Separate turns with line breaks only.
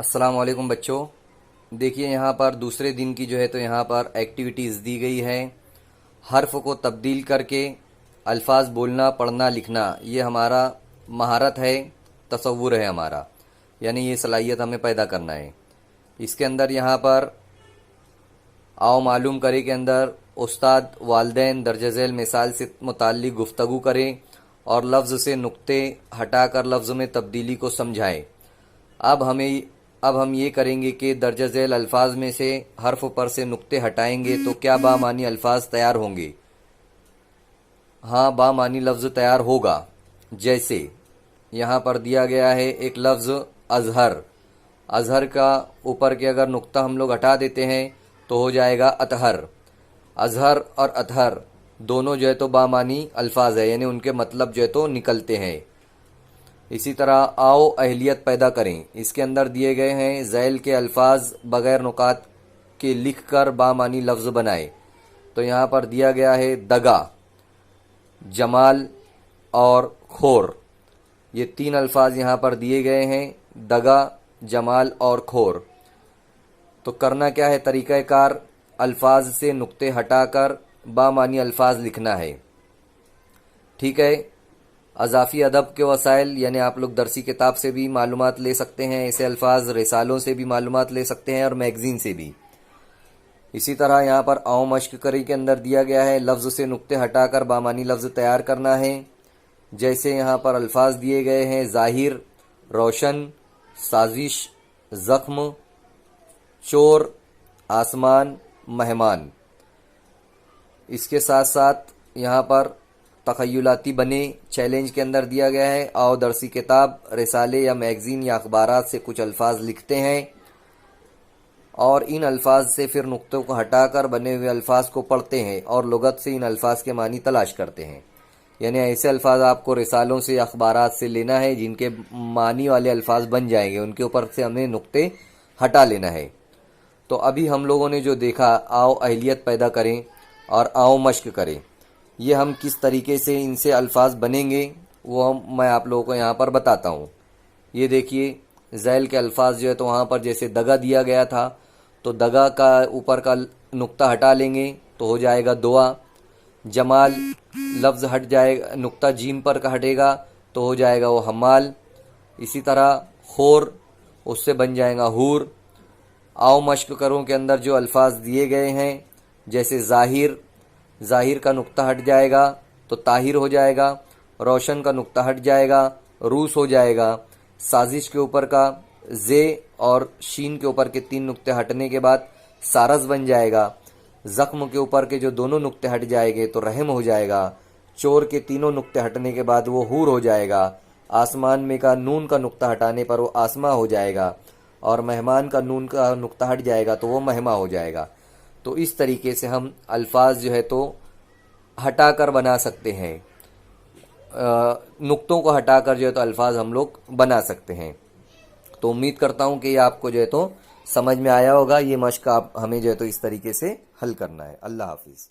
अस्सलाम वालेकुम बच्चों। देखिए यहाँ पर दूसरे दिन की जो है तो यहाँ पर एक्टिविटीज़ दी गई है। हर्फ को तब्दील करके अल्फाज बोलना, पढ़ना, लिखना, ये हमारा महारत है, तसव्वुर है हमारा, यानी ये सलाहियत हमें पैदा करना है। इसके अंदर यहाँ पर आओ मालूम करे के अंदर उस्ताद वालिदैन दर्ज झेल मिसाल से मुताल्लिक गुफ्तगू करें और लफ्ज़ से नुक्ते हटाकर लफ्ज़ में तब्दीली को समझाएं। अब हम ये करेंगे कि दर्ज झेल अल्फाज में से हर्फ पर से नुक्ते हटाएंगे तो क्या बामानी अल्फाज तैयार होंगे। हाँ, बामानी लफ्ज़ तैयार होगा। जैसे यहाँ पर दिया गया है एक लफ्ज़ अजहर। अजहर का ऊपर के अगर नुक्ता हम लोग हटा देते हैं तो हो जाएगा अतहर। अजहर और अतहर दोनों जो है तो बामानी अल्फाज है, यानी उनके मतलब जो है तो निकलते हैं। इसी तरह आओ अहलियत पैदा करें। इसके अंदर दिए गए हैं ज़ैल के अल्फाज बग़ैर नुकात के लिख कर बामानी लफ्ज़ बनाए। तो यहाँ पर दिया गया है दगा, जमाल और खोर। ये तीन अल्फाज यहाँ पर दिए गए हैं, दगा, जमाल और खोर। तो करना क्या है, तरीक़ाकार अल्फाज से नुक्ते हटाकर बामानी अल्फाज लिखना है। ठीक है। अज़ाफ़ी अदब के वसाइल यानी आप लोग दरसी किताब से भी मालूमात ले सकते हैं, ऐसे अल्फाज रिसालों से भी मालूमात ले सकते हैं और मैगज़ीन से भी। इसी तरह यहाँ पर आओ मश्क करी के अंदर दिया गया है लफ्ज़ से नुक्ते हटाकर बामानी लफ्ज़ तैयार करना है। जैसे यहाँ पर अल्फाज दिए गए हैं ज़ाहिर, रोशन, साजिश, ज़ख्म, चोर, आसमान, मेहमान। इसके साथ साथ यहाँ पर तख़य्युलाती बने चैलेंज के अंदर दिया गया है आओ दरसी किताब, रिसाले या मैगज़ीन या अखबारात से कुछ अल्फाज लिखते हैं और इन अल्फाज से फिर नुक्तों को हटाकर बने हुए अल्फाज को पढ़ते हैं और लुगत से इन अल्फाज के मानी तलाश करते हैं। यानी ऐसे अल्फाज आपको रिसालों से या अखबारात से लेना है जिनके मानी वाले अल्फाज बन जाएंगे, उनके ऊपर से हमें नुक्ते हटा लेना है। तो अभी हम लोगों ने जो देखा, आओ अहलियत पैदा करें और आओ मश्क करें, ये हम किस तरीके से इनसे अल्फाज बनेंगे वो मैं आप लोगों को यहाँ पर बताता हूँ। ये देखिए ज़ैल के अल्फाज जो है तो वहाँ पर जैसे दगा दिया गया था तो दगा का ऊपर का नुक्ता हटा लेंगे तो हो जाएगा दुआ। जमाल लफ्ज़ हट जाएगा, नुक्ता जीम पर का हटेगा तो हो जाएगा वो हमाल। इसी तरह खोर, उससे बन जाएगा हूर। आओ मश्क करो के अंदर जो अल्फाज दिए गए हैं जैसे ज़ाहिर, ज़ाहिर का नुक्ता हट जाएगा तो ताहिर हो जाएगा। रोशन का नुक्ता हट जाएगा, रूस हो जाएगा। साजिश के ऊपर का जे और शीन के ऊपर के तीन नुक्ते हटने के बाद सारस बन जाएगा। ज़ख्म के ऊपर के जो दोनों नुक्ते हट जाएंगे तो रहम हो जाएगा। चोर के तीनों नुक्ते हटने के बाद वो हूर हो जाएगा। आसमान में का नून का नुक्ता हटाने पर वो आसमा हो जाएगा और मेहमान का नून का नुक्ता हट जाएगा तो वो महमा हो जाएगा। तो इस तरीके से हम अल्फाज जो है तो हटाकर बना सकते हैं, नुक्तों को हटाकर जो है तो अल्फाज हम लोग बना सकते हैं। तो उम्मीद करता हूँ कि ये आपको जो है तो समझ में आया होगा। ये मश्क आप हमें जो है तो इस तरीके से हल करना है। अल्लाह हाफिज़।